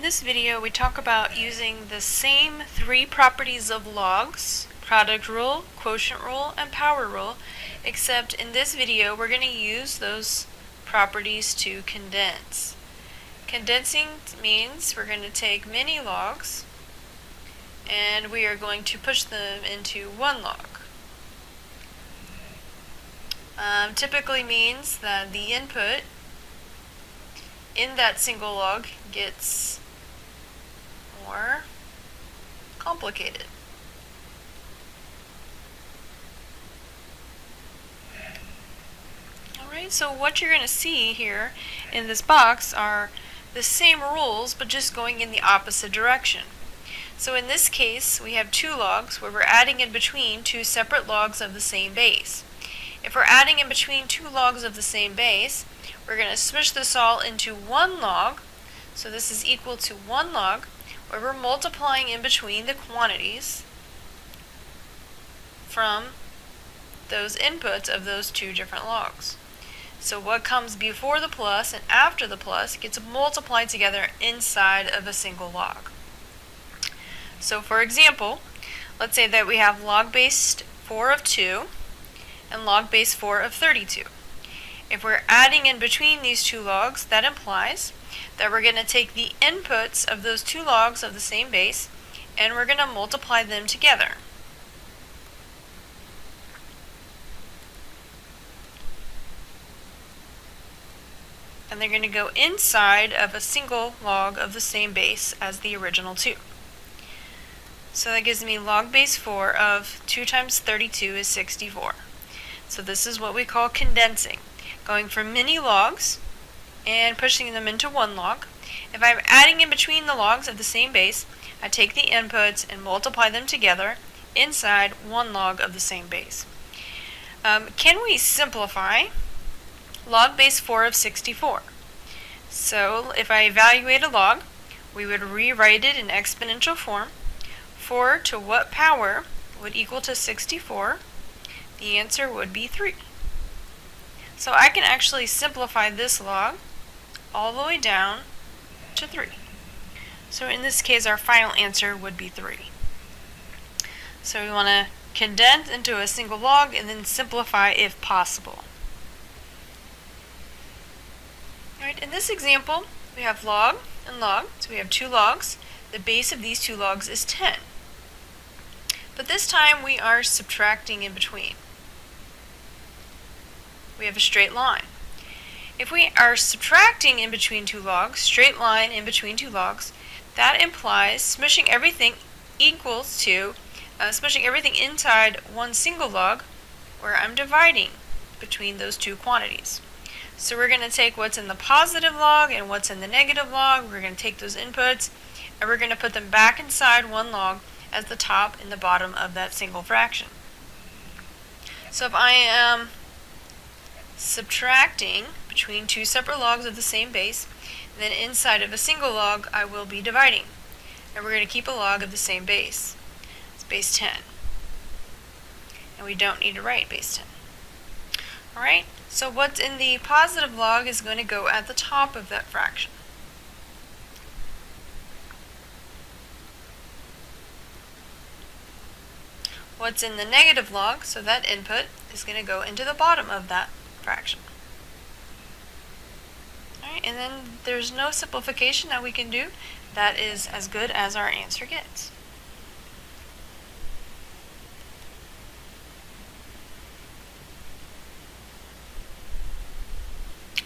this video we talk about using the same three properties of logs, product rule, quotient rule, and power rule, except in this video we're going to use those properties to condense. Condensing means we're going to take many logs and we are going to push them into one log. Typically means that the input in that single log gets more complicated. Alright, so what you're going to see here in this box are the same rules but just going in the opposite direction. So in this case we have two logs where we're adding in between two separate logs of the same base. If we're adding in between two logs of the same base, we're going to smush this all into one log. So this is equal to one log, where we're multiplying in between the quantities from those inputs of those two different logs. So what comes before the plus and after the plus gets multiplied together inside of a single log. So for example, let's say that we have log base 4 of 2 and log base 4 of 32. If we're adding in between these two logs, that implies that we're going to take the inputs of those two logs of the same base and we're going to multiply them together. And they're going to go inside of a single log of the same base as the original 2. So that gives me log base 4 of 2 times 32 is 64. So this is what we call condensing, going from many logs and pushing them into one log. If I'm adding in between the logs of the same base, I take the inputs and multiply them together inside one log of the same base. Can we simplify log base 4 of 64? So if I evaluate a log, we would rewrite it in exponential form. 4 to what power would equal to 64? The answer would be 3. So I can actually simplify this log all the way down to 3. So in this case our final answer would be 3. So we want to condense into a single log and then simplify if possible. Alright, in this example we have log and log, so we have two logs. The base of these two logs is 10. But this time we are subtracting in between. We have a straight line. If we are subtracting in between two logs, straight line in between two logs, that implies smushing everything equals to smushing everything inside one single log where I'm dividing between those two quantities. So we're going to take what's in the positive log and what's in the negative log. We're going to take those inputs and we're going to put them back inside one log as the top and the bottom of that single fraction. So if I am subtracting between two separate logs of the same base, and then inside of a single log I will be dividing. And we're going to keep a log of the same base. It's base 10. And we don't need to write base 10. Alright, so what's in the positive log is going to go at the top of that fraction. What's in the negative log, so that input, is going to go into the bottom of that fraction. Alright, and then there's no simplification that we can do. That is as good as our answer gets.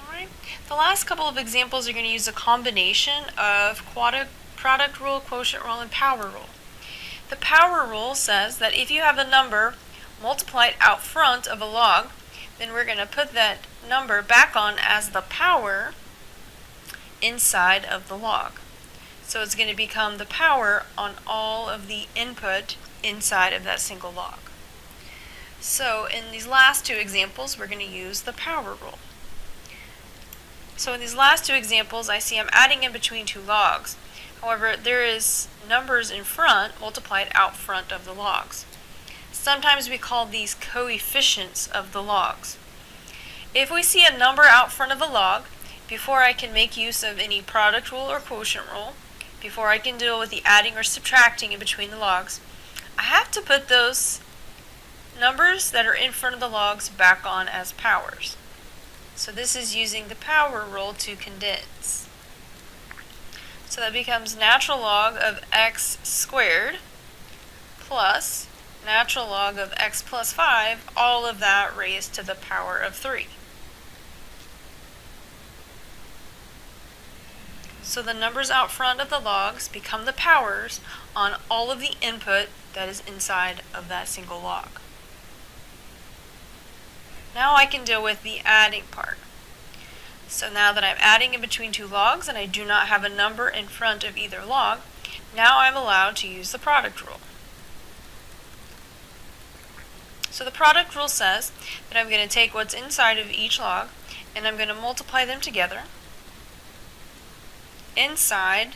Alright, the last couple of examples are going to use a combination of product rule, quotient rule, and power rule. The power rule says that if you have a number multiplied out front of a log, then we're going to put that number back on as the power inside of the log. So it's going to become the power on all of the input inside of that single log. So in these last two examples, we're going to use the power rule. So in these last two examples, I see I'm adding in between two logs. However, there is numbers in front multiplied out front of the logs. Sometimes we call these coefficients of the logs. If we see a number out front of a log, before I can make use of any product rule or quotient rule, before I can deal with the adding or subtracting in between the logs, I have to put those numbers that are in front of the logs back on as powers. So this is using the power rule to condense. So that becomes natural log of x squared plus natural log of x plus 5, all of that raised to the power of 3. So the numbers out front of the logs become the powers on all of the input that is inside of that single log. Now I can deal with the adding part. So now that I'm adding in between two logs and I do not have a number in front of either log, now I'm allowed to use the product rule. So the product rule says that I'm going to take what's inside of each log and I'm going to multiply them together inside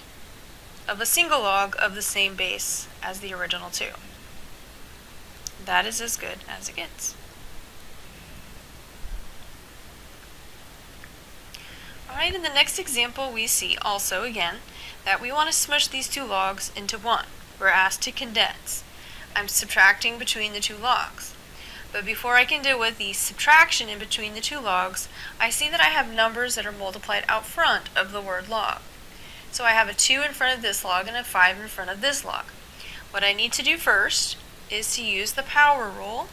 of a single log of the same base as the original two. That is as good as it gets. Alright, in the next example we see also again that we want to smush these two logs into one. We're asked to condense. I'm subtracting between the two logs. But before I can deal with the subtraction in between the two logs, I see that I have numbers that are multiplied out front of the word log. So I have a 2 in front of this log and a 5 in front of this log. What I need to do first is to use the power rule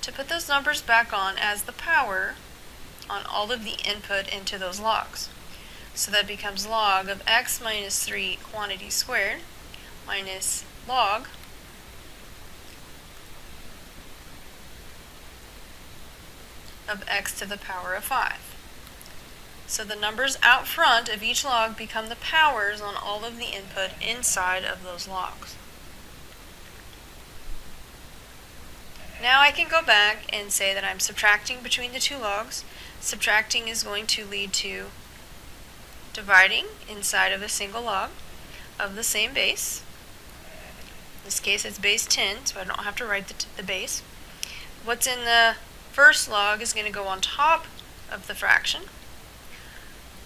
to put those numbers back on as the power on all of the input into those logs. So that becomes log of x minus 3 quantity squared minus log of x to the power of 5. So the numbers out front of each log become the powers on all of the input inside of those logs. Now I can go back and say that I'm subtracting between the two logs. Subtracting is going to lead to dividing inside of a single log of the same base. In this case it's base 10, so I don't have to write the base. What's in the first log is going to go on top of the fraction.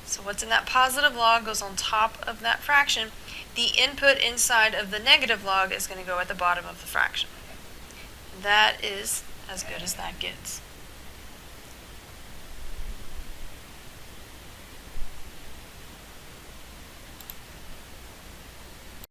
So what's in that positive log goes on top of that fraction. The input inside of the negative log is going to go at the bottom of the fraction. That is as good as that gets.